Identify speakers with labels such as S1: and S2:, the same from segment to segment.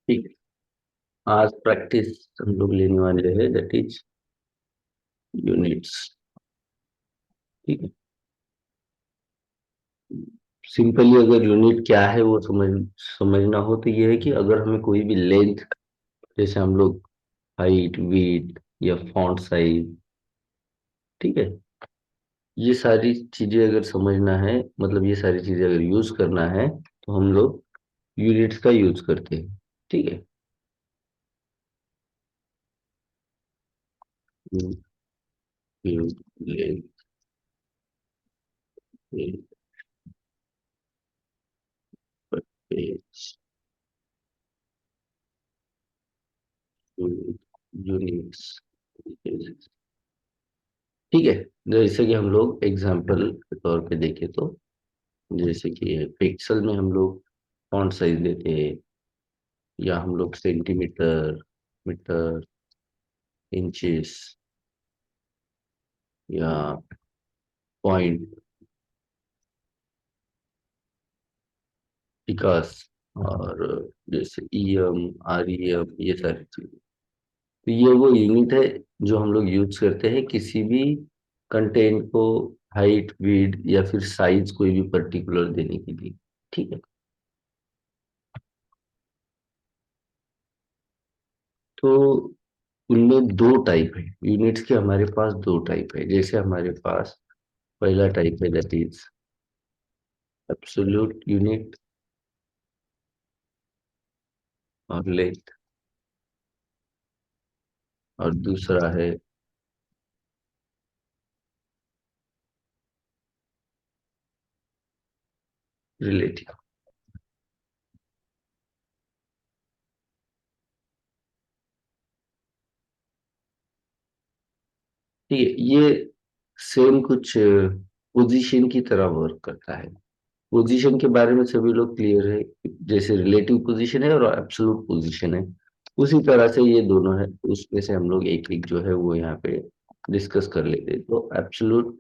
S1: ठीक है। आज प्रैक्टिस हम लोग लेने वाले हैं, दैट इज यूनिट्स। ठीक है। सिंपली अगर यूनिट क्या है वो समझना हो तो ये है कि अगर हमें कोई भी लेंथ, जैसे हम लोग हाइट, विड्थ या फॉन्ट साइज, ठीक है, ये सारी चीजें अगर समझना है, मतलब ये सारी चीजें अगर यूज करना है तो हम लोग यूनिट्स का यूज करते हैं। ठीक है। यूनिट्स। ठीक है। जैसे कि हम लोग एग्जांपल के तौर पे देखें तो, जैसे कि पिक्सल में हम लोग फॉन्ट साइज देते हैं, या हम लोग सेंटीमीटर, मीटर, इंचेस, या पॉइंट, विकास, और जैसे ईएम, आरईएम, ये सारी चीजें। तो ये वो यूनिट है जो हम लोग यूज करते हैं किसी भी कंटेंट को हाइट, विड्थ या फिर साइज कोई भी पर्टिकुलर देने के लिए। ठीक है। तो उनमें दो टाइप है, यूनिट्स के हमारे पास दो टाइप है। जैसे हमारे पास पहला टाइप है दैट इज एब्सोल्यूट यूनिट और लेंथ, और दूसरा है रिलेटिव। ठीक है। ये सेम कुछ पोजीशन की तरह वर्क करता है। पोजीशन के बारे में सभी लोग क्लियर है, जैसे रिलेटिव पोजीशन है और एब्सोल्यूट पोजीशन है, उसी तरह से ये दोनों है। उसमें से हम लोग एक एक जो है वो यहाँ पे डिस्कस कर लेते हैं। तो एब्सोल्यूट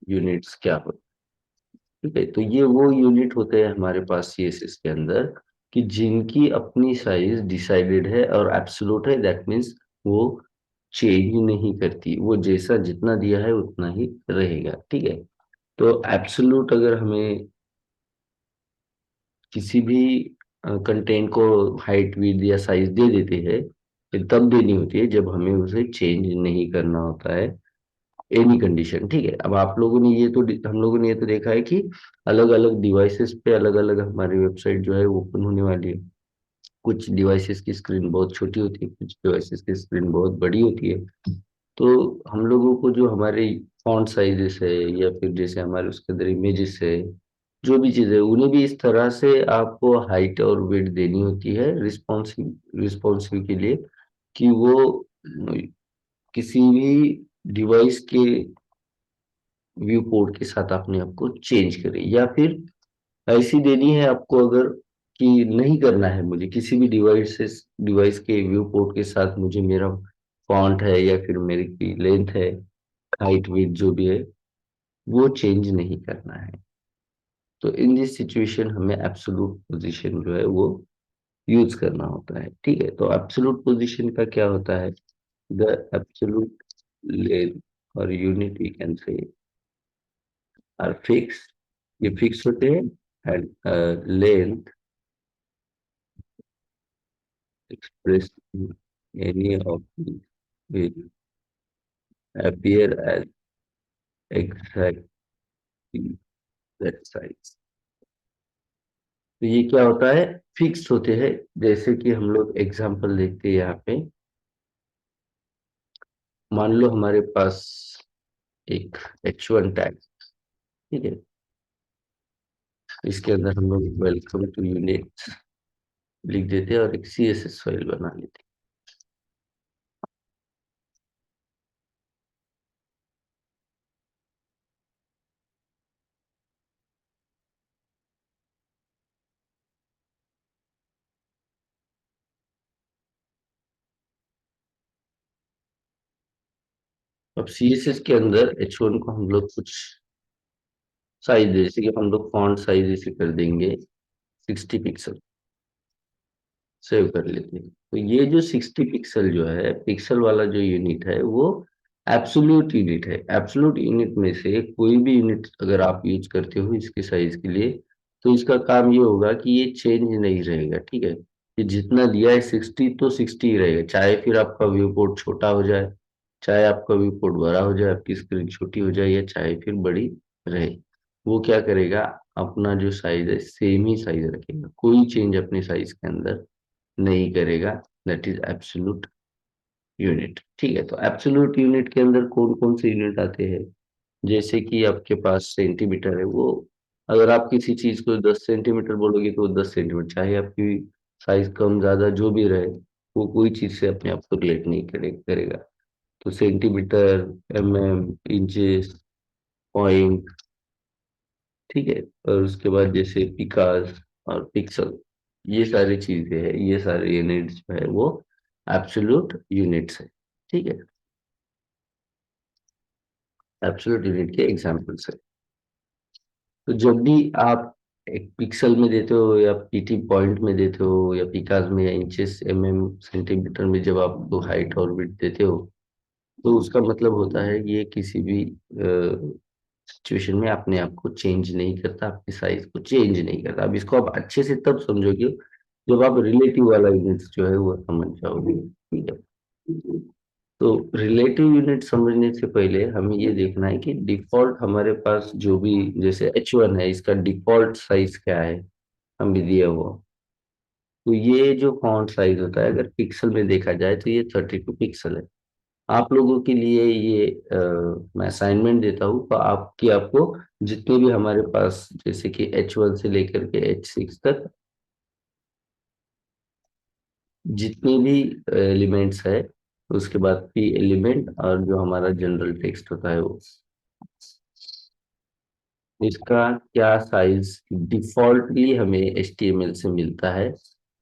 S1: यूनिट्स क्या होते हैं? ठीक है। तो ये वो यूनिट होते हैं हमारे पास सीएसएस के अंदर कि जिनकी अपनी साइज डिसाइडेड है और एब्सोल्यूट है, दैट मीन्स वो चेंज नहीं करती, वो जैसा जितना दिया है उतना ही रहेगा। ठीक है। तो एब्सोल्यूट अगर हमें किसी भी कंटेंट को हाइट, विड्थ या साइज दे देते हैं, तो तब देनी होती है जब हमें उसे चेंज नहीं करना होता है, एनी कंडीशन। ठीक है। अब आप लोगों ने ये तो, हम लोगों ने ये तो देखा है कि अलग अलग डिवाइसेस पे अलग अलग हमारी वेबसाइट जो है वो ओपन होने वाली है। कुछ डिवाइसेस की स्क्रीन बहुत छोटी होती है, कुछ डिवाइसेस की स्क्रीन बहुत बड़ी होती है। तो हम लोगों को जो हमारे फॉन्ट साइजेस है, या फिर जैसे हमारे उसके अंदर इमेजेस है, जो भी चीजें, उन्हें भी इस तरह से आपको हाइट और वेट देनी होती है रिस्पॉन्सिव रिस्पॉन्सिव के लिए, कि वो किसी भी डिवाइस के व्यू पोर्ट के साथ अपने आप को चेंज करे, या फिर ऐसी देनी है आपको अगर कि नहीं करना है मुझे किसी भी डिवाइस के व्यू पोर्ट के साथ, मुझे मेरा फॉन्ट है या फिर मेरी की लेंथ है, हाइट, विड्थ जो भी है, वो चेंज नहीं करना है। तो इन दिस सिचुएशन हमें एब्सोल्यूट पोजीशन जो है वो यूज करना होता है। ठीक है। तो एब्सोल्यूट पोजीशन का क्या होता है? द एब्सोल्यूट लेंथ और unit we can say are fix, ये फिक्स होते हैं। And length expressed in any of these will appear as exactly that size। तो ये क्या होता है? फिक्स होते हैं। जैसे कि हम लोग एग्जांपल देखते हैं यहाँ पे, मान लो हमारे पास एक H1 टैग, ठीक है, इसके अंदर हम लोग वेलकम टू यूनिट लिख देते हैं और एक CSS फाइल बना लेते हैं। अब CSS के अंदर H1 को हम लोग कुछ साइज, जैसे कि हम लोग फॉन्ट साइज इसे कर देंगे 60 पिक्सल। सेव कर लेते हैं। तो ये जो 60 पिक्सल जो है, पिक्सल वाला जो यूनिट है वो एब्सोल्यूट यूनिट है। एब्सोल्यूट यूनिट में से कोई भी यूनिट अगर आप यूज करते हो इसके साइज के लिए, तो इसका काम ये होगा कि ये चेंज नहीं रहेगा, ठीक है। ये जितना दिया है 60 तो 60 ही रहेगा, चाहे फिर आपका व्यू पोर्ट छोटा हो जाए, चाहे आपका व्यू पोर्ट बड़ा हो जाए, आपकी स्क्रीन छोटी हो जाए, या चाहे फिर बड़ी रहे, वो क्या करेगा, अपना जो साइज है सेम ही साइज रखेगा, कोई चेंज अपने साइज के अंदर नहीं करेगा। दैट इज एब्सोल्यूट यूनिट, ठीक है। तो एब्सोल्यूट यूनिट के अंदर कौन कौन से यूनिट आते हैं, जैसे कि आपके पास सेंटीमीटर है, वो अगर आप किसी चीज को 10 सेंटीमीटर बोलोगे तो 10 सेंटीमीटर, चाहे आपकी साइज कम ज्यादा जो भी रहे, वो कोई चीज से अपने आप को रिलेट नहीं करेगा। तो सेंटीमीटर, इंचेस, पॉइंट, ठीक है। और उसके बाद जैसे पिकास और पिक्सल, ये सारी चीजें हैं, ये सारे यूनिट्स जो है वो एब्सोल्यूट यूनिट्स है, ठीक है। एब्सोल्यूट यूनिट के एग्जांपल्स है। तो जब भी आप एक पिक्सल में देते हो या पीटी पॉइंट में देते हो या पिकास में या इंचेस, सेंटीमीटर में जब आप दो हाइट और विड्थ देते हो, तो उसका मतलब होता है ये किसी भी सिचुएशन में अपने आप को चेंज नहीं करता, आपकी साइज को चेंज नहीं करता। अब इसको आप अच्छे से तब समझोगे जब आप रिलेटिव वाला यूनिट्स जो है वो समझ जाओगे, ठीक है। तो रिलेटिव यूनिट समझने से पहले हमें ये देखना है कि डिफॉल्ट हमारे पास जो भी, जैसे H1 है, इसका डिफॉल्ट साइज क्या है, हमें दिया हुआ। तो ये जो फॉन्ट साइज होता है, अगर पिक्सल में देखा जाए तो ये 32 पिक्सल है। आप लोगों के लिए ये मैं असाइनमेंट देता हूँ, तो आपको जितने भी हमारे पास, जैसे कि H1 से लेकर के H6 तक जितने भी एलिमेंट्स है, उसके बाद पी एलिमेंट और जो हमारा जनरल टेक्स्ट होता है वो, इसका क्या साइज डिफॉल्टली हमें HTML से मिलता है,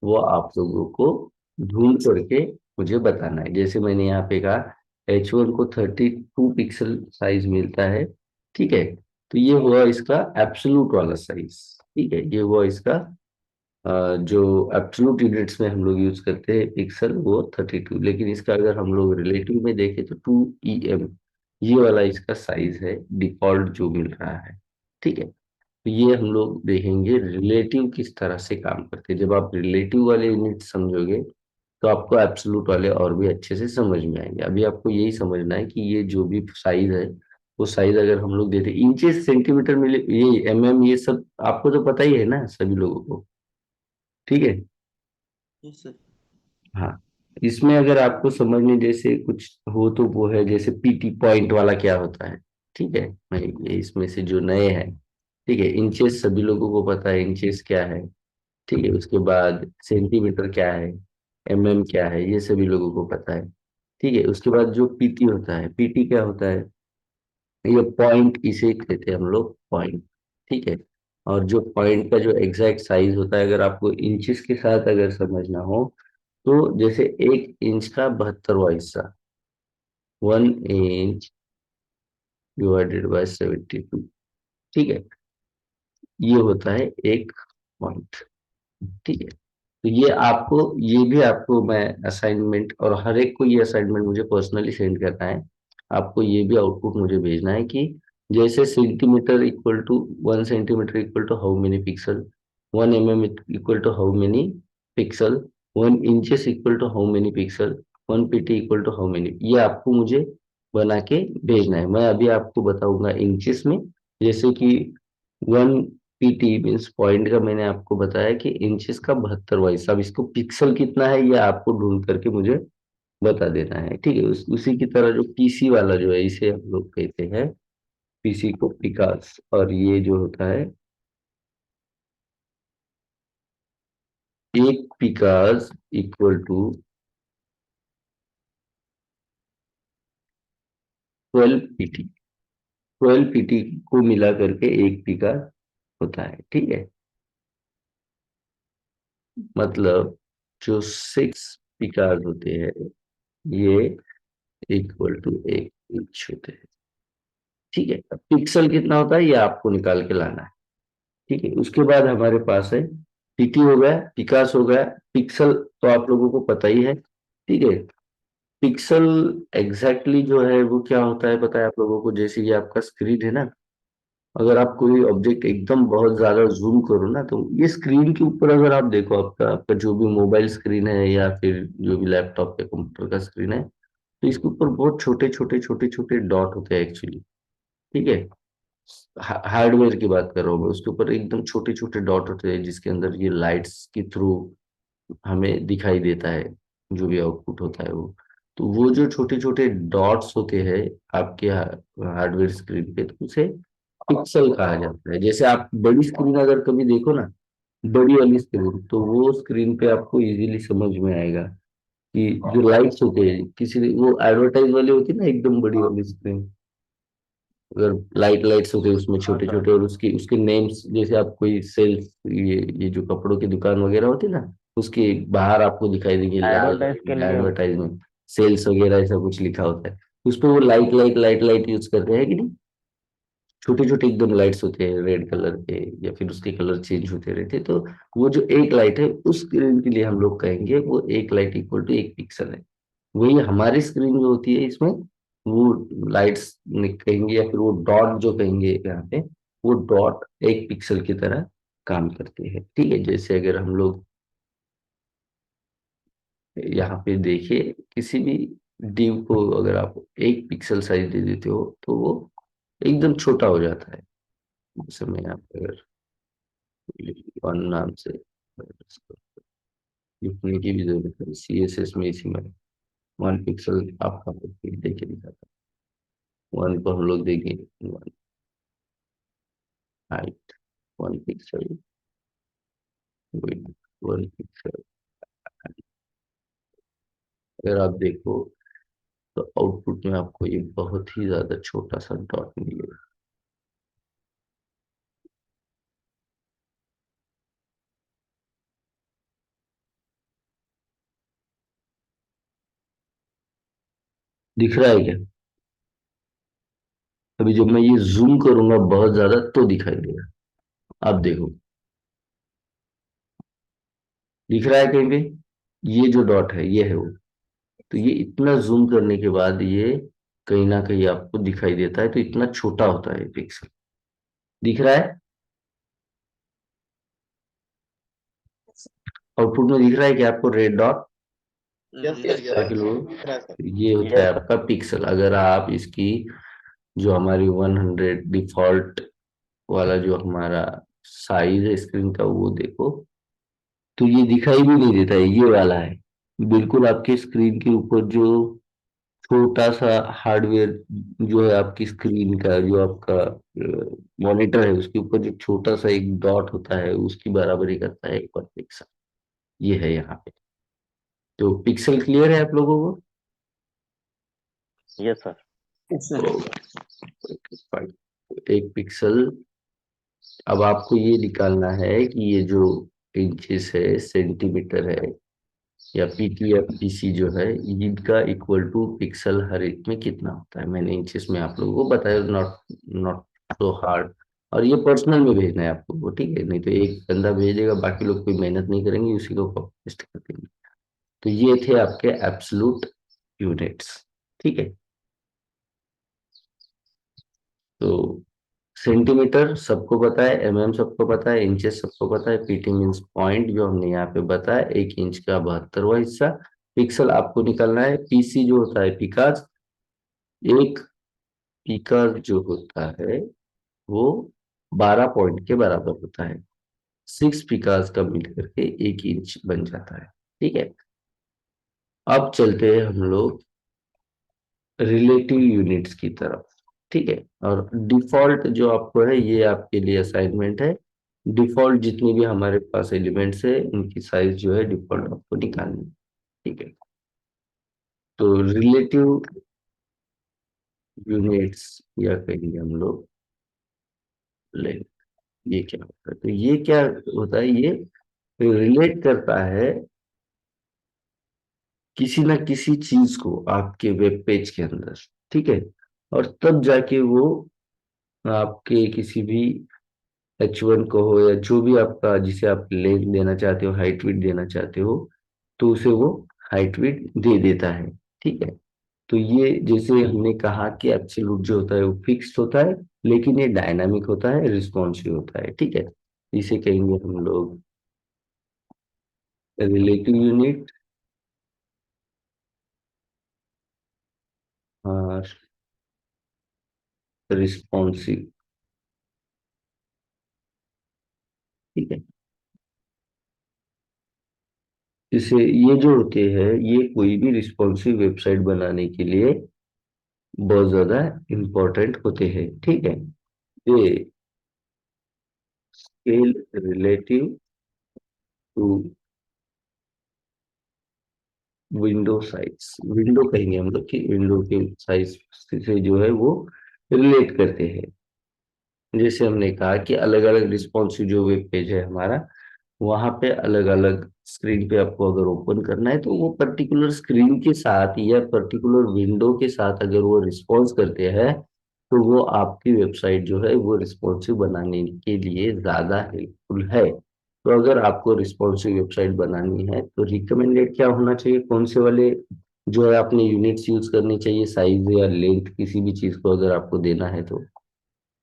S1: वो आप लोगों को ढूंढ करके मुझे बताना है। जैसे मैंने यहाँ पे कहा H1 को 32 पिक्सल साइज मिलता है, ठीक है। तो ये हुआ इसका एब्सोल्यूट वाला साइज, ठीक है। ये हुआ इसका जो एब्सोल्यूट यूनिट्स में हम लोग यूज करते हैं पिक्सल, वो 32। लेकिन इसका अगर हम लोग रिलेटिव में देखें तो 2em, ये वाला इसका साइज है डिफॉल्ट जो मिल रहा है, ठीक है। तो ये हम लोग देखेंगे रिलेटिव किस तरह से काम करते हैं। जब आप रिलेटिव वाले यूनिट समझोगे तो आपको एब्सोल्यूट वाले और भी अच्छे से समझ में आएंगे। अभी आपको यही समझना है कि ये जो भी साइज है, वो साइज अगर हम लोग देते इंचेस, सेंटीमीटर, मिले, ये ये सब आपको तो पता ही है ना सभी लोगों को, ठीक है।
S2: Yes sir.
S1: हाँ, इसमें अगर आपको समझने जैसे कुछ हो तो वो है, जैसे पीटी पॉइंट वाला क्या होता है, ठीक है। मैं ये इसमें से जो नए हैं, ठीक है, इंचेस सभी लोगों को पता है इंचेस क्या है, ठीक है। उसके बाद सेंटीमीटर क्या है, क्या है, ये सभी लोगों को पता है, ठीक है। उसके बाद जो पीटी होता है, पीटी क्या होता है, ये पॉइंट, इसे कहते हैं हम लोग पॉइंट, ठीक है। और जो पॉइंट का जो एग्जैक्ट साइज होता है, अगर आपको इंचेस के साथ अगर समझना हो, तो जैसे 1 इंच का 72वां हिस्सा, 1 इंच डिवाइडेड बाय 72, ठीक है, ये होता है एक पॉइंट, ठीक है। तो ये भी आपको मैं असाइनमेंट, और हर एक को ये असाइनमेंट मुझे पर्सनली सेंड करना है। आपको ये भी आउटपुट मुझे भेजना है कि जैसे centimetre equal to 1 centimetre equal to how many pixel, 1 mm equal to how many pixel, 1 inches equal to how many pixel, 1 pt equal to how many, ये आपको मुझे बना के भेजना है। मैं अभी आपको बताऊंगा इंचेस में, जैसे कि 1 pt मीन्स पॉइंट का मैंने आपको बताया कि इंचेस का 72वां हिस्सा। अब इसको पिक्सल कितना है ये आपको ढूंढ करके मुझे बता देना है, ठीक है। उसी की तरह जो पीसी वाला जो है, इसे हम लोग कहते हैं पीसी को पिकास, और ये जो होता है, एक पिकास इक्वल टू 12 pt, 12 pt को मिला करके एक पिकास होता है, ठीक है। मतलब जो 6 पिकास होते हैं, ये इक्वल टू एक इंच होते हैं, ठीक है। पिक्सल कितना होता है ये आपको निकाल के लाना है, ठीक है। उसके बाद हमारे पास है पीटी हो गया, पिकास हो गया, पिक्सल तो आप लोगों को पता ही है, ठीक है। पिक्सल एग्जैक्टली जो है वो क्या होता है पता है आप लोगों को? जैसे ये आपका स्क्रीन है ना, अगर आप कोई ऑब्जेक्ट एकदम बहुत ज्यादा जूम करो ना, तो ये स्क्रीन के ऊपर अगर आप देखो, आपका आपका जो भी मोबाइल स्क्रीन है या फिर जो भी लैपटॉप या कंप्यूटर का स्क्रीन है, तो इसके ऊपर बहुत छोटे छोटे छोटे छोटे डॉट होते हैं एक्चुअली, ठीक है। हार्डवेयर की बात कर रहा हूँ मैं, उसके ऊपर एकदम छोटे छोटे डॉट होते हैं जिसके अंदर ये लाइट्स के थ्रू हमें दिखाई देता है जो भी आउटपुट होता है वो। तो वो जो छोटे छोटे डॉट्स होते हैं आपके हार्डवेयर स्क्रीन पे, तो उसे पिक्सल कहा जाता है। जैसे आप बड़ी स्क्रीन अगर कभी देखो ना, बड़ी वाली स्क्रीन, तो वो स्क्रीन पे आपको इजीली समझ में आएगा कि जो लाइट्स होते हैं, किसी वो एडवर्टाइज वाली होती है ना एकदम बड़ी वाली स्क्रीन, अगर लाइट्स होते हैं उसमें छोटे छोटे, और उसके उसके नेम्स, जैसे आप कोई सेल्स, ये जो कपड़ों की दुकान वगैरह होती है ना, उसके बाहर आपको दिखाई देंगे लाल
S2: एडवर्टाइज के लिए।
S1: एडवर्टाइजमेंट, सेल्स वगैरह ऐसा कुछ लिखा होता है, उस पर वो लाइट यूज करते हैं कि नहीं? छोटे छोटे एकदम लाइट्स होते हैं रेड कलर के, या फिर उसके कलर चेंज होते रहते हैं। तो वो जो एक लाइट है उस स्क्रीन के लिए हम लोग कहेंगे वो एक लाइट इक्वल टू एक पिक्सल है। वही हमारी स्क्रीन जो होती है इसमें, वो लाइट्स कहेंगे या फिर वो डॉट जो कहेंगे यहाँ पे, वो डॉट एक पिक्सल की तरह काम करते हैं, ठीक है। जैसे अगर हम लोग यहाँ पे देखिए, किसी भी डिव को अगर आप एक पिक्सल साइज दे देते हो तो वो एकदम छोटा हो जाता है। जैसे मैं यहाँ पे अगर वन नाम से लिखने की भी जरूरत है, CSS में इसी में वन पिक्सल आपका देखिए दिखाता है। वन को हम लोग देंगे one height, one pixel, width one pixel. अगर आप देखो तो आउटपुट में आपको ये बहुत ही ज्यादा छोटा सा डॉट मिलेगा। दिख रहा है क्या? अभी जब मैं ये जूम करूंगा बहुत ज्यादा तो दिखाई देगा। आप देखो, दिख रहा है कहीं पे? ये जो डॉट है ये है वो। तो ये इतना जूम करने के बाद ये कहीं ना कहीं आपको दिखाई देता है, तो इतना छोटा होता है पिक्सल। दिख रहा है? आउटपुट में दिख रहा है कि आपको रेड डॉट?
S2: यस यस
S1: बाकी
S2: सर।
S1: लोग, ये होता है
S2: यस।
S1: आपका पिक्सल। अगर आप इसकी जो हमारी 100 डिफॉल्ट वाला जो हमारा साइज है स्क्रीन का वो देखो, तो ये दिखाई भी नहीं देता है, ये वाला है। बिल्कुल आपके स्क्रीन के ऊपर जो छोटा सा हार्डवेयर जो है आपकी स्क्रीन का, जो आपका मॉनिटर है, उसके ऊपर जो छोटा सा एक डॉट होता है उसकी बराबरी करता है एक और पिक्सल। ये है यहाँ पे। तो पिक्सल क्लियर है आप लोगों को?
S2: Yes sir.
S1: एक पिक्सल। अब आपको ये निकालना है कि ये जो इंचेस है, सेंटीमीटर है, या पीटी या पीसी जो है, इनका इक्वल टू पिक्सल हर एक में कितना होता है। मैंने इंचेस में आप लोगों को बताया, नॉट नॉट सो हार्ड। और ये पर्सनल में भेजना है आप लोगों को, ठीक है? नहीं तो एक बंदा भेजेगा, बाकी लोग कोई मेहनत नहीं करेंगे, उसी को कॉपी पेस्ट कर देंगे। तो ये थे आपके एब्सोल्यूट यूनिट्स, ठीक है। तो सेंटीमीटर सबको पता है, सबको पता है, इंचेस सबको पता है, पीटी मीन्स पॉइंट जो हमने यहाँ पे बताया, एक इंच का 72वां हिस्सा। पिक्सल आपको निकालना है। पीसी जो होता है पिकाज, एक पिकाज जो होता है वो 12 पॉइंट के बराबर होता है। 6 पिकाज का मिल करके 1 इंच बन जाता है, ठीक है। अब चलते हैं हम लोग रिलेटिव यूनिट्स की तरफ, ठीक है। और डिफॉल्ट जो आपको है, ये आपके लिए असाइनमेंट है। डिफॉल्ट जितनी भी हमारे पास एलिमेंट्स है उनकी साइज जो है डिफॉल्ट आपको निकालनी है, ठीक है। तो रिलेटिव यूनिट्स या कहेंगे हम लोग लेंथ, ये क्या होता है? तो ये क्या होता है? ये रिलेट करता है किसी ना किसी चीज को आपके वेब पेज के अंदर, ठीक है। और तब जाके वो आपके किसी भी H1 कहो या जो भी आपका जिसे आप लेंथ देना चाहते हो, हाइट विड्थ देना चाहते हो, तो उसे वो हाइट विड्थ दे देता है। ठीक है। तो ये जैसे हमने कहा कि एब्सोल्यूट जो होता है वो फिक्स्ड होता है, लेकिन ये डायनामिक होता है, रिस्पॉन्सिव होता है। ठीक है। इसे कहेंगे हम लोग रिलेटिव यूनिट और रिस्पॉन्सिव। ठीक है। जैसे ये जो होते हैं, ये कोई भी रिस्पॉन्सिव वेबसाइट बनाने के लिए बहुत ज्यादा इम्पोर्टेंट होते हैं। ठीक है। ये scale relative to window size, window कहेंगे हम लोग कि विंडो के साइज से जो है वो रिलेट करते हैं। जैसे हमने कहा कि अलग अलग रिस्पॉन्सिव जो वेब पेज है हमारा, वहां पे अलग अलग स्क्रीन पे आपको अगर ओपन करना है, तो वो पर्टिकुलर स्क्रीन के साथ या पर्टिकुलर विंडो के साथ अगर वो रिस्पॉन्स करते हैं, तो वो आपकी वेबसाइट जो है वो रिस्पॉन्सिव बनाने के लिए ज्यादा हेल्पफुल है। तो अगर आपको रिस्पॉन्सिव वेबसाइट बनानी है तो रिकमेंडेड क्या होना चाहिए, कौन से वाले जो है आपने यूनिट्स यूज करनी चाहिए, साइज या लेंथ किसी भी चीज को अगर आपको देना है तो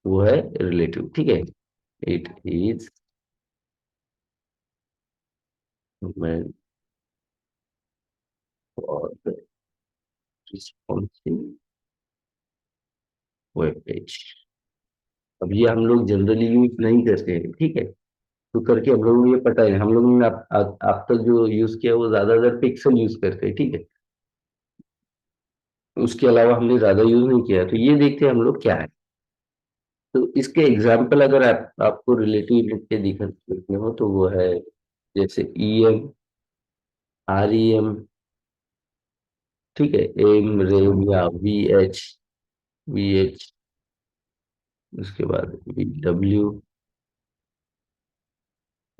S1: वो है रिलेटिव। ठीक है। इट इज और रिस्पॉन्सिव वेब पेज। अब ये हम लोग जनरली यूज नहीं करते हैं। ठीक है। तो करके हम लोगों को ये पता है, हम लोगों ने आप तक जो यूज किया वो ज्यादातर पिक्सल यूज करते हैं। ठीक है। उसके अलावा हमने ज्यादा यूज नहीं किया, तो ये देखते हैं हम लोग क्या है। तो इसके एग्जाम्पल अगर आपको रिलेटिव लिख के दिखने हो तो वो है जैसे EM, REM। ठीक है। एम रेम या VH, उसके बाद VW,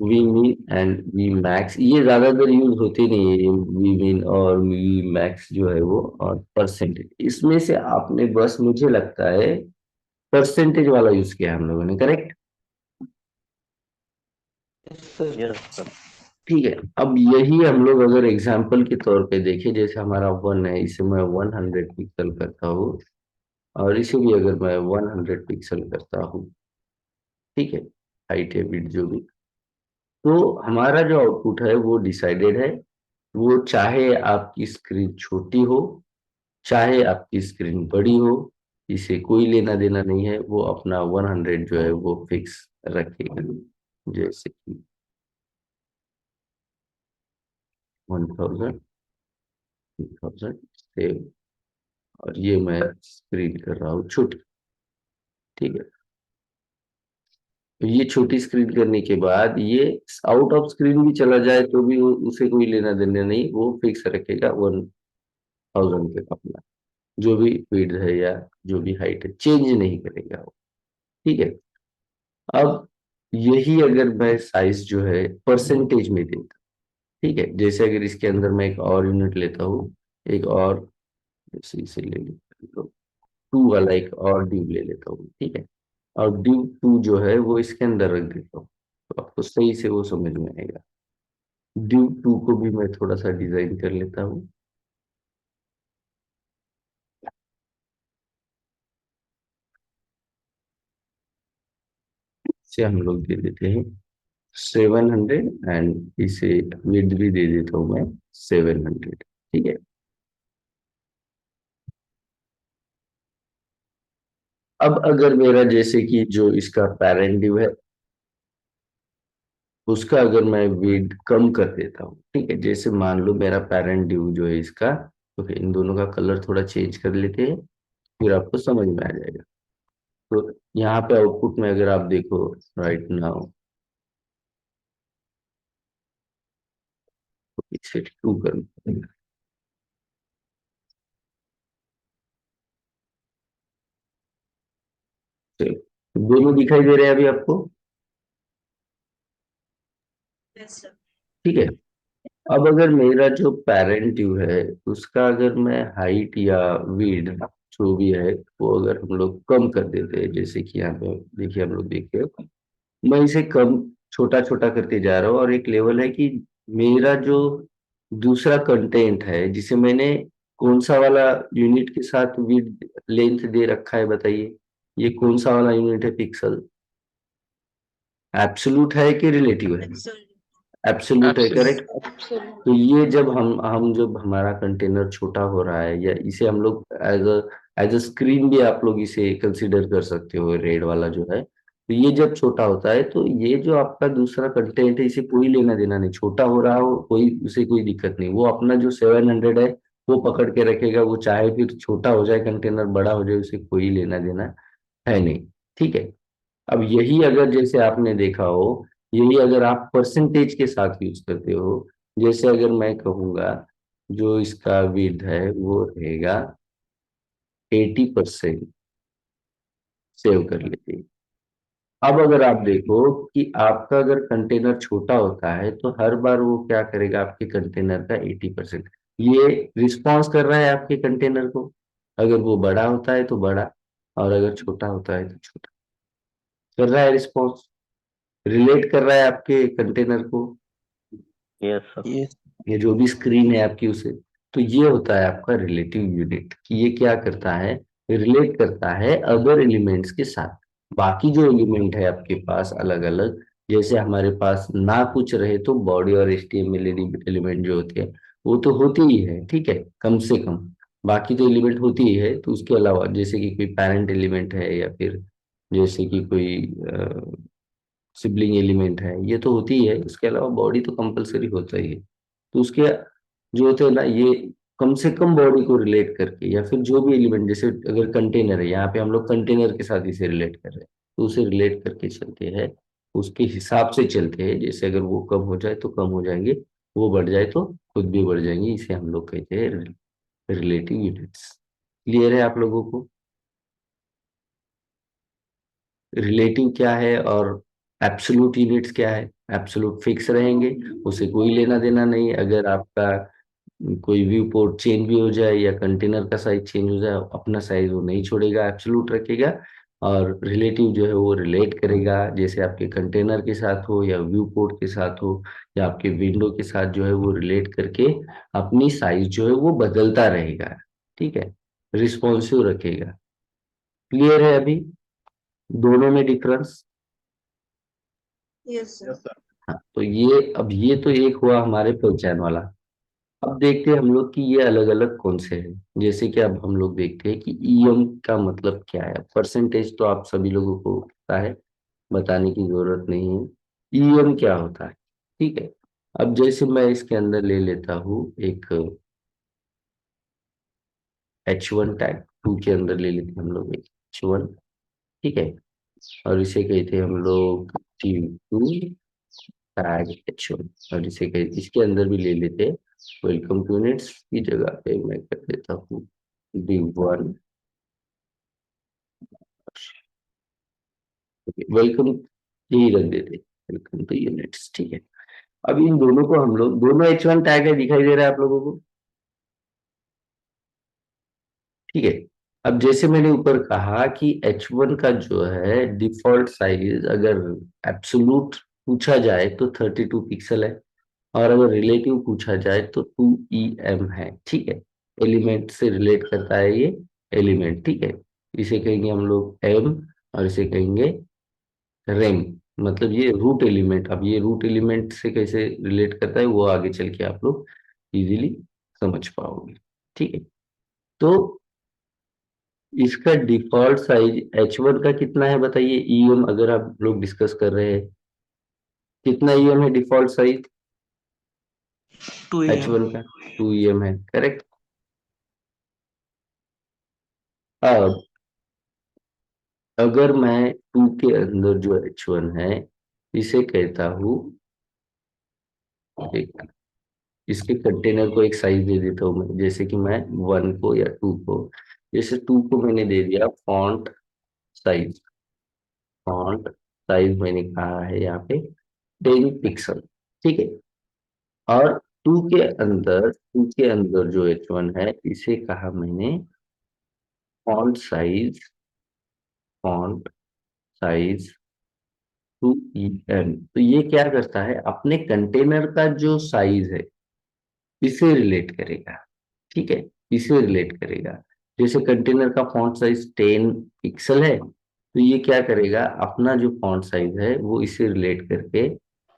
S1: V mean and V max. ये ज्यादातर यूज होते नहीं है, वी मीन और वी मैक्स जो है वो, और परसेंटेज। इसमें से आपने बस मुझे लगता है परसेंटेज वाला यूज किया हम लोगों ने, करेक्ट।
S2: Yes sir.
S1: ठीक है। अब यही हम लोग अगर एग्जाम्पल के तौर पे देखें, जैसे हमारा 1 है, इसे मैं 100 पिक्सल करता हूँ, और इसे भी अगर मैं 100 पिक्सल करता हूँ, ठीक है, हाइट है विड्थ जो भी, तो हमारा जो आउटपुट है वो डिसाइडेड है। वो चाहे आपकी स्क्रीन छोटी हो, चाहे आपकी स्क्रीन बड़ी हो, इसे कोई लेना देना नहीं है, वो अपना 100 जो है वो फिक्स रखेगा। जैसे कि 1000, 2000 सेव, और ये मैं स्क्रीन कर रहा हूँ छोटी। ठीक है। तो ये छोटी स्क्रीन करने के बाद ये आउट ऑफ स्क्रीन भी चला जाए तो भी उसे कोई लेना देना नहीं, वो फिक्स रखेगा 1000 पे अपना, जो भी विड्थ है या जो भी हाइट है चेंज नहीं करेगा वो। ठीक है। अब यही अगर मैं साइज जो है परसेंटेज में देता, ठीक है, जैसे अगर इसके अंदर मैं एक और यूनिट लेता हूँ, एक और, जैसे इसे ले लेता हूँ, 2 वाला एक और डिव ले लेता हूँ। ठीक है। और div 2 जो है वो इसके अंदर रख देता हूँ, तो आपको सही से वो समझ में आएगा। div 2 को भी मैं थोड़ा सा डिजाइन कर लेता हूँ। इसे हम लोग दे देते हैं 700, एंड इसे विड्थ भी दे देता हूँ मैं 700। ठीक है। अब अगर मेरा जैसे कि जो इसका पेरेंट डिव है, उसका अगर मैं वेट कम कर देता हूँ, ठीक है, जैसे मान लो मेरा पेरेंट डिव जो है इसका, तो फिर इन दोनों का कलर थोड़ा चेंज कर लेते हैं, फिर आपको समझ में आ जाएगा। तो यहाँ पे आउटपुट में अगर आप देखो राइट नाउ, तो इसे 2 कर, दोनों दिखाई दे रहे हैं अभी आपको।
S2: Yes sir.
S1: ठीक है। अब अगर मेरा जो पेरेंट ड्यू है उसका अगर मैं हाइट या विड्थ जो भी है वो अगर हम लोग कम कर देते हैं, जैसे कि यहाँ पे देखिए हम लोग देखते हैं मैं इसे कम छोटा छोटा करते जा रहा हूँ, और एक लेवल है कि मेरा जो दूसरा कंटेंट है जिसे मैंने कौन सा वाला यूनिट के साथ विड्थ लेंथ दे रखा है, बताइए। ये कौन सा वाला यूनिट है? पिक्सल। एब्सोल्यूट है कि रिलेटिव है?
S2: Absolutely.
S1: एब्सोल्यूट है,
S3: एब्सोल्यूट।
S1: करेक्ट। तो ये जब हम जब हमारा कंटेनर छोटा हो रहा है, या इसे हम लोग एज अ स्क्रीन भी आप लोग इसे कंसिडर कर सकते हो, रेड वाला जो है, तो ये जब छोटा होता है तो ये जो आपका दूसरा कंटेंट है इसे कोई लेना देना नहीं, छोटा हो रहा हो कोई उसे कोई दिक्कत नहीं, वो अपना जो 700 है वो पकड़ के रखेगा, वो चाहे फिर छोटा हो जाए कंटेनर, बड़ा हो जाए, उसे कोई लेना देना है नहीं। ठीक है। अब यही अगर जैसे आपने देखा हो, यही अगर आप परसेंटेज के साथ यूज करते हो, जैसे अगर मैं कहूंगा जो इसका विड्थ है वो रहेगा 80%, सेव कर लेते हैं। अब अगर आप देखो कि आपका अगर कंटेनर छोटा होता है तो हर बार वो क्या करेगा, आपके कंटेनर का 80% ये रिस्पॉन्स कर रहा है आपके कंटेनर को। अगर वो बड़ा होता है तो बड़ा, और अगर छोटा होता है तो छोटा कर रहा है रिस्पॉन्स, रिलेट कर रहा है आपके कंटेनर को,
S2: Yes, sir.
S3: ये
S1: ये जो भी स्क्रीन है आपकी उसे। तो ये होता है आपका रिलेटिव यूनिट, कि ये क्या करता है, रिलेट करता है अदर एलिमेंट्स के साथ। बाकी जो एलिमेंट है आपके पास अलग अलग, जैसे हमारे पास ना कुछ रहे तो बॉडी और एचटीएमएल एलिमेंट जो होते हैं वो तो होती ही है, ठीक है, कम से कम। बाकी तो एलिमेंट होती ही है, तो उसके अलावा जैसे कि कोई पैरेंट एलिमेंट है, या फिर जैसे कि कोई सिबलिंग एलिमेंट है, ये तो होती ही है। उसके अलावा बॉडी तो कंपलसरी होता ही है। तो उसके जो होते हैं ना, ये कम से कम बॉडी को रिलेट करके, या फिर जो भी एलिमेंट, जैसे अगर कंटेनर है, यहाँ पे हम लोग कंटेनर के साथ इसे रिलेट कर रहे हैं, तो उसे रिलेट करके चलते हैं, उसके हिसाब से चलते हैं। जैसे अगर वो कम हो जाए तो कम हो जाएंगे, वो बढ़ जाए तो खुद भी बढ़ जाएंगे, इसे हम लोग कहते हैं रिलेटिव यूनिट्स। क्लियर है आप लोगों को? रिलेटिव क्या है और एब्सोल्यूट यूनिट्स क्या है? एब्सोल्यूट फिक्स रहेंगे, उसे कोई लेना देना नहीं। अगर आपका कोई व्यू पोर्ट चेंज भी हो जाए या कंटेनर का साइज चेंज हो जाए, अपना साइज वो नहीं छोड़ेगा, एब्सोल्यूट रखेगा। और रिलेटिव जो है वो रिलेट करेगा, जैसे आपके कंटेनर के साथ हो, या व्यू पोर्ट के साथ हो, या आपके विंडो के साथ, जो है वो रिलेट करके अपनी साइज जो है वो बदलता रहेगा। ठीक है, रिस्पॉन्सिव रखेगा। क्लियर है अभी दोनों में डिफरेंस?
S2: Yes, sir.
S1: हाँ, तो ये अब ये तो एक हुआ हमारे पहचान वाला। अब देखते हैं हम लोग कि ये अलग अलग कौन से हैं। जैसे कि अब हम लोग देखते हैं कि ईएम का मतलब क्या है। परसेंटेज तो आप सभी लोगों को पता है, बताने की जरूरत नहीं है। ईएम क्या होता है? ठीक है। अब जैसे मैं इसके अंदर ले लेता हूँ एक H1 टैग, टू के अंदर ले लेते हैं हम लोग एक H1। ठीक है, और इसे कहते हैं हम लोग T2 टैग H1, और इसे कहते इसके अंदर भी ले लेते हैं वेलकम टू यूनिट्स की जगह पे मैं कर देता हूँ D1 वेलकम, यही रख देते, वेलकम टू यूनिट्स। ठीक है। अब इन दोनों को हम लोग, दोनों H1 टैग है, दिखाई दे रहा है आप लोगों को? ठीक है। अब जैसे मैंने ऊपर कहा कि H1 का जो है डिफॉल्ट साइज, अगर एब्सोल्यूट पूछा जाए तो 32 पिक्सल है, और अगर रिलेटिव पूछा जाए तो 2EM है। ठीक है, एलिमेंट से रिलेट करता है ये एलिमेंट। ठीक है, इसे कहेंगे हम लोग एम, और इसे कहेंगे रेम। मतलब ये रूट एलिमेंट, अब ये रूट एलिमेंट से कैसे रिलेट करता है वो आगे चल के आप लोग इजीली समझ पाओगे। ठीक है। तो इसका डिफॉल्ट साइज H1 का कितना है बताइए, ईएम अगर आप लोग डिस्कस कर रहे हैं, कितना ईएम है डिफॉल्ट साइज
S3: 2 AM।
S1: H1 का? 2EM है, करेक्ट। अब अगर मैं टू के अंदर जो H1 है इसे कहता हूँ, एक इसके कंटेनर को एक साइज दे देता हूँ मैं, जैसे कि मैं 1 को या 2 को, जैसे 2 को मैंने दे दिया फॉन्ट साइज। फॉन्ट साइज मैंने कहा है यहाँ पे 10 पिक्सल। ठीक है। और टू के अंदर जो H1 है इसे कहा मैंने font size, font size 2em। तो ये क्या करता है, अपने कंटेनर का जो साइज है इसे रिलेट करेगा। ठीक है, इसे रिलेट करेगा। जैसे कंटेनर का फॉन्ट साइज 10 पिक्सल है, तो ये क्या करेगा, अपना जो फॉन्ट साइज है वो इसे रिलेट करके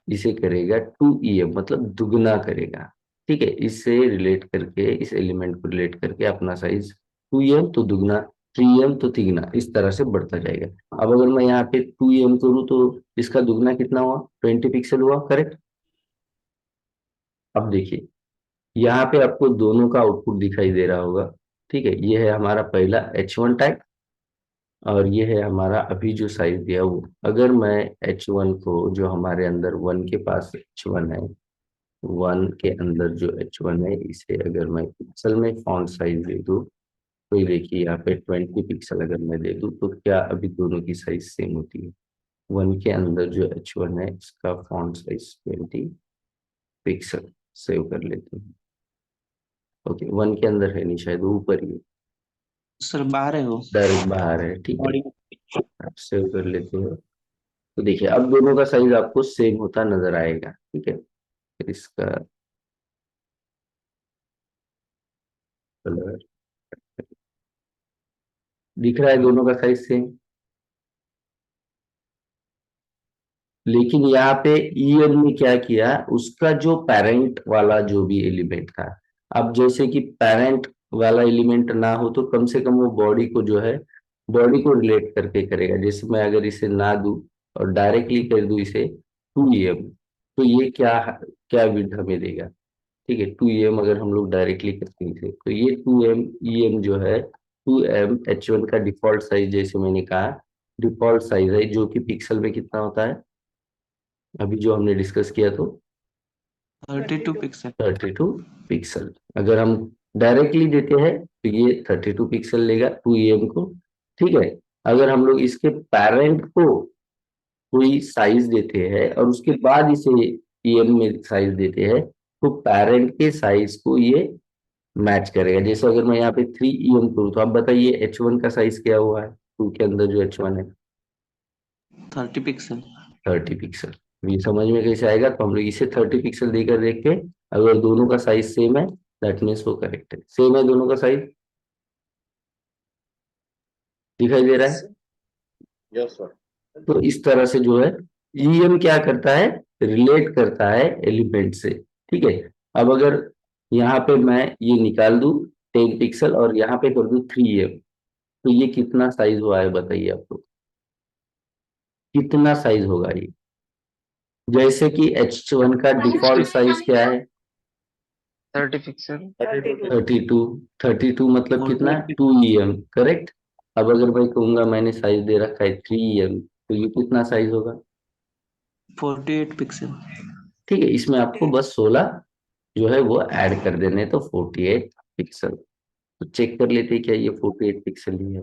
S1: इसे करेगा 2em, मतलब दुगना करेगा। ठीक है, इससे रिलेट करके, इस एलिमेंट को रिलेट करके अपना साइज 2em तो दुगना, 3em तो तिगुना, इस तरह से बढ़ता जाएगा। अब अगर मैं यहाँ पे 2em करूँ तो इसका दुगना कितना हुआ, 20 पिक्सल हुआ, करेक्ट। अब देखिए, यहाँ पे आपको दोनों का आउटपुट दिखाई दे रहा होगा। ठीक है, ये है हमारा पहला H1 टैग और ये है हमारा अभी जो साइज दिया वो। अगर मैं H1 को, जो हमारे अंदर 1 के पास H1 है, 1 के अंदर जो H1 है, इसे अगर मैं पिक्सल में फॉन्ट साइज दे दूँ, तो ये देखिए यहाँ पे 20 पिक्सल अगर मैं दे दूँ, तो क्या अभी दोनों की साइज सेम होती है। 1 के अंदर जो H1 है इसका फॉन्ट साइज 20 पिक्सल, सेव कर लेते हैं। ओके, 1 के अंदर है नहीं शायद, वो ऊपर ही है,
S3: सर बाहर है वो।
S1: डायरेक्ट बाहर है। ठीक है,
S3: बॉडी।
S1: आप सेव कर लेते हो। तो देखिए अब दोनों का साइज आपको सेम होता नजर आएगा। ठीक है, फिर इसका कलर दिख रहा है, दोनों का साइज सेम। लेकिन यहाँ पे ईएन ने क्या किया, उसका जो पेरेंट वाला जो भी एलिमेंट था, अब जैसे कि पेरेंट वाला एलिमेंट ना हो तो कम से कम वो बॉडी को जो है, बॉडी को रिलेट करके करेगा। जैसे मैं अगर इसे ना दूं और डायरेक्टली कर दूं इसे 2em, तो ये क्या क्या विड्थ हमें देगा। ठीक है, 2em अगर हम लोग डायरेक्टली करते हैं इसे, तो ये 2em जो है, 2em H1 का डिफॉल्ट साइज, जैसे मैंने कहा डिफॉल्ट साइज है, जो कि पिक्सल में कितना होता है अभी जो हमने डिस्कस किया, तो
S3: 32 पिक्सल।
S1: 32 पिक्सल। अगर हम डायरेक्टली देते हैं तो ये 32 पिक्सल लेगा 2em को। ठीक है, अगर हम लोग इसके पेरेंट को कोई साइज देते हैं और उसके बाद इसे em में साइज देते हैं, तो पेरेंट के साइज को ये मैच करेगा। जैसे अगर मैं यहाँ पे 3em करूँ, तो आप बताइए H1 का साइज क्या हुआ है, 2 के अंदर जो H1 है,
S3: 30 पिक्सल।
S1: 30 पिक्सल। ये समझ में कैसे आएगा, तो हम लोग इसे 30 पिक्सल देकर देख के, अगर दोनों का साइज सेम है दैट मीन्स वो करेक्ट है। सेम है दोनों का साइज, दिखाई दे रहा है।
S2: Yes sir.
S1: तो इस तरह से जो है ईएम क्या करता है, रिलेट करता है एलिमेंट से। ठीक है, अब अगर यहाँ पे मैं ये निकाल दूं 10 पिक्सल और यहाँ पे कर दूं 3em, तो ये कितना साइज हुआ है बताइए आप लोग, कितना साइज होगा ये। जैसे कि H1 का डिफॉल्ट साइज क्या है,
S3: 30 पिक्सल।
S1: 32। 32 मतलब कितना, 2em, करेक्ट। अब अगर मैं कहूंगा मैंने साइज दे रखा है 3em, तो ये कितना साइज होगा।
S3: 48 पिक्सल।
S1: ठीक है, इसमें आपको बस 16 जो है वो ऐड कर देने, तो 48 पिक्सल। तो चेक कर लेते हैं क्या ये 48 पिक्सल ही है।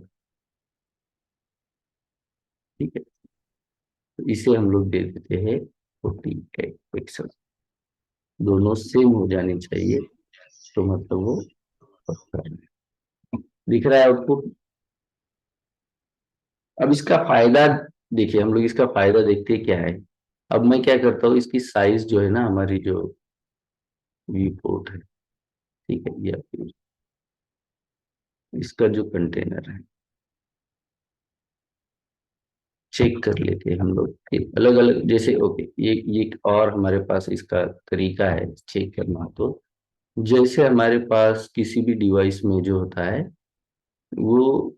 S1: ठीक है, तो इसे हम लोग दे देते हैं 48 पिक्सल। दोनों सेम हो जाने चाहिए, तो मतलब वो पक्का है। दिख रहा है आपको। अब इसका फायदा देखिए, हम लोग इसका फायदा देखते हैं क्या है। अब मैं क्या करता हूँ, इसकी साइज जो है ना, हमारी जो वी पोर्ट है, ठीक है, या फिर इसका जो कंटेनर है, चेक कर लेते हैं हम लोग अलग अलग। जैसे ओके, ये एक और हमारे पास इसका तरीका है चेक करना। तो जैसे हमारे पास किसी भी डिवाइस में जो होता है, वो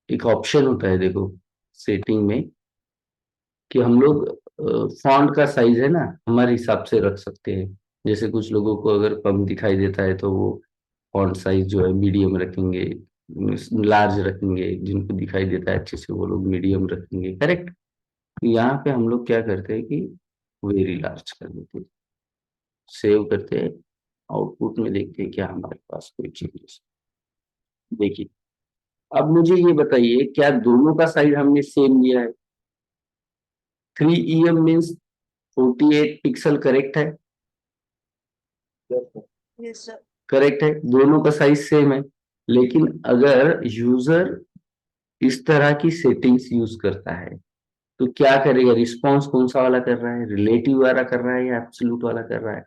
S1: एक ऑप्शन होता है, देखो सेटिंग में, कि हम लोग फॉन्ट का साइज है ना हमारे हिसाब से रख सकते हैं। जैसे कुछ लोगों को अगर कम दिखाई देता है तो वो फॉन्ट साइज जो है मीडियम रखेंगे, लार्ज रखेंगे, जिनको दिखाई देता है अच्छे से वो लोग मीडियम रखेंगे, करेक्ट। यहाँ पे हम लोग क्या करते हैं कि वेरी लार्ज कर देते हैं, सेव करते हैं, आउटपुट में देखते हैं क्या हमारे पास कोई चेंजेस। देखिए, अब मुझे ये बताइए, क्या दोनों का साइज हमने सेम लिया है। 3em मीन्स 48 पिक्सल, करेक्ट है।
S2: Yes sir.
S1: करेक्ट है, दोनों का साइज सेम है। लेकिन अगर यूजर इस तरह की सेटिंग्स यूज करता है, तो क्या करेगा, रिस्पॉन्स कौन सा वाला कर रहा है, रिलेटिव वाला कर रहा है या एब्सोल्यूट वाला कर रहा है?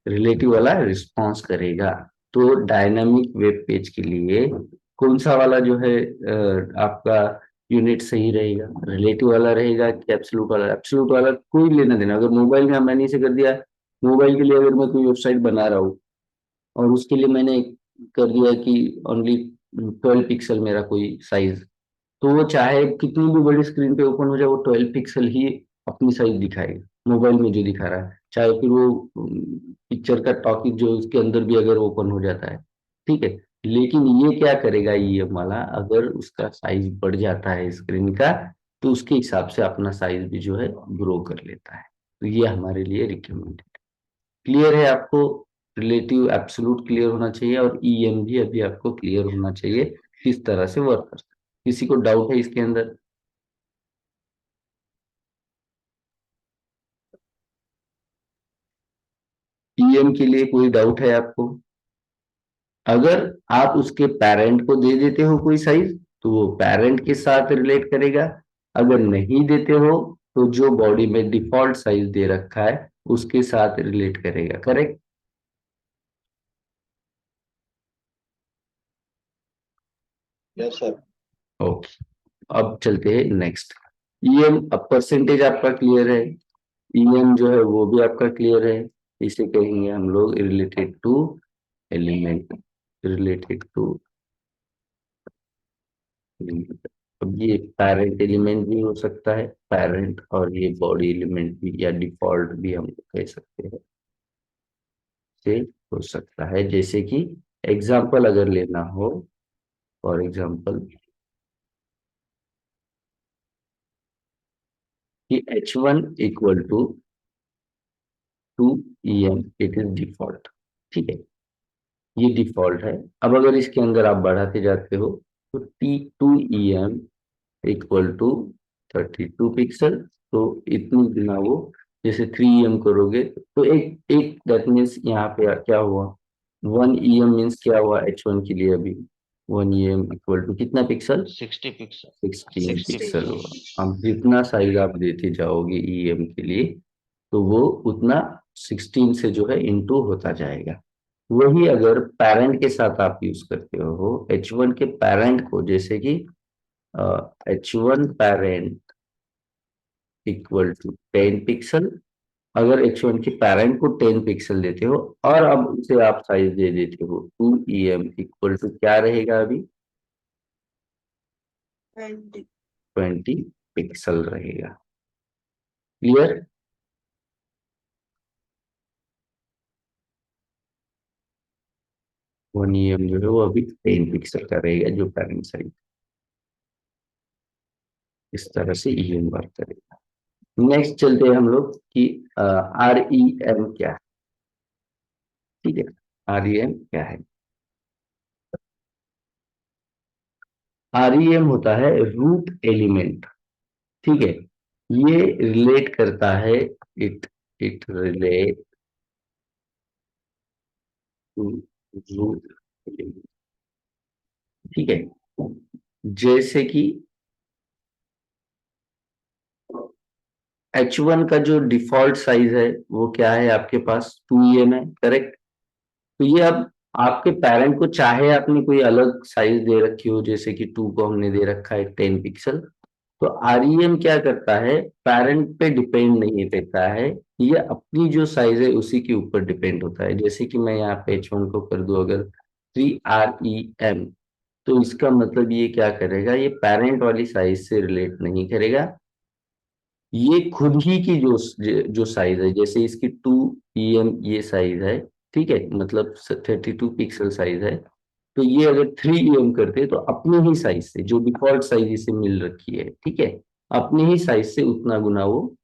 S1: रिलेटिव वाला रिस्पॉन्स करेगा। तो डायनामिक वेब पेज के लिए कौन सा वाला जो है आपका यूनिट सही रहेगा, रिलेटिव वाला रहेगा कि एब्सोल्यूट वाला? एब्सोल्यूट वाला कोई लेना देना, अगर मोबाइल में मैंने इसे कर दिया, मोबाइल के लिए अगर मैं कोई वेबसाइट बना रहा हूँ और उसके लिए मैंने कर दिया कि ओनली 12 पिक्सल मेरा कोई साइज, तो वो चाहे कितनी भी बड़ी स्क्रीन पे ओपन हो जाए वो 12 पिक्सल ही अपनी साइज दिखाएगा, मोबाइल में जो दिखा रहा है, चाहे फिर वो पिक्चर का टॉकिंग जो उसके अंदर भी अगर ओपन हो जाता है, ठीक है। लेकिन ये क्या करेगा, ये वाला अगर उसका साइज बढ़ जाता है स्क्रीन का, तो उसके हिसाब से अपना साइज भी जो है ग्रो कर लेता है। तो ये हमारे लिए रिकमेंडेड। क्लियर है आपको? रिलेटिव एब्सोल्यूट क्लियर होना चाहिए और ईएम भी अभी आपको क्लियर होना चाहिए किस तरह से वर्क करता है। किसी को डाउट है इसके अंदर? ईएम के लिए कोई डाउट है आपको? अगर आप उसके पेरेंट को दे देते हो कोई साइज, तो वो पेरेंट के साथ रिलेट करेगा। अगर नहीं देते हो तो जो बॉडी में डिफॉल्ट साइज दे रखा है उसके साथ रिलेट करेगा। करेक्ट?
S2: Yes sir.
S1: ओके, अब चलते हैं नेक्स्ट। ईएम, अब परसेंटेज आपका क्लियर है, ईएम जो है वो भी आपका क्लियर है। इसे कहेंगे हम लोग related to element, related to. अब ये पेरेंट एलिमेंट भी हो सकता है, पेरेंट, और ये बॉडी एलिमेंट भी या डिफॉल्ट भी हम कह सकते हैं, से हो सकता है। जैसे कि एग्जाम्पल अगर लेना हो, फॉर एग्जाम्पल कि H1 = 2EM, it is default. ठीक है, ये डिफॉल्ट है। अब अगर इसके अंदर आप बढ़ाते जाते हो तो T2EM = 32 पिक्सल, तो इतनी गुना वो, जैसे 3EM करोगे तो एक एक दैट मीन्स यहाँ पे क्या हुआ, 1EM मीन्स क्या हुआ H1 के लिए अभी, 1EM = कितना पिक्सल,
S3: 60 पिक्सल।
S1: 16
S3: 60
S1: pixel
S3: pixel.
S1: होगा। अब जितना साइज आप देते जाओगे EM के लिए, तो वो उतना 16 से जो है इंटू होता जाएगा। वही अगर पेरेंट के साथ आप यूज करते हो, H1 के पेरेंट को, जैसे कि H1 पेरेंट = 10 पिक्सल, अगर H1 के पेरेंट को 10 पिक्सल देते हो और अब उसे आप साइज दे देते हो 2EM = क्या रहेगा अभी,
S2: 20।
S1: 20 पिक्सल रहेगा। क्लियर? वन EM जो है वो अभी 10 पिक्सल का रहेगा जो पेरेंट साइज। इस तरह से EM वर्क करेगा। नेक्स्ट चलते हैं हम लोग कि REM क्या है। ठीक है, REM क्या है? REM होता है रूट एलिमेंट। ठीक है, ये रिलेट करता है, it it relate to root element. ठीक है, जैसे कि H1 का जो डिफॉल्ट साइज है वो क्या है आपके पास, 2EM है। करेक्ट? तो ये अब आपके पेरेंट को चाहे आपने कोई अलग साइज दे रखी हो, जैसे कि 2 को हमने दे रखा है 10 पिक्सल, तो REM क्या करता है, पेरेंट पे डिपेंड नहीं रहता है, ये अपनी जो साइज है उसी के ऊपर डिपेंड होता है। जैसे कि मैं यहाँ पे H1 को कर दूं अगर 3REM, तो इसका मतलब ये क्या करेगा, ये पेरेंट वाली साइज से रिलेट नहीं करेगा, ये खुद ही की जो जो साइज है, जैसे इसकी 2EM ये साइज है, ठीक है, मतलब 32 पिक्सल साइज है, तो ये अगर 3EM करते तो अपनी ही साइज से, जो डिफॉल्ट साइज इसे मिल रखी है, ठीक है, अपनी ही साइज से उतना गुना वो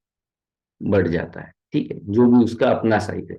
S1: बढ़ जाता है। ठीक है, जो भी उसका अपना साइज है।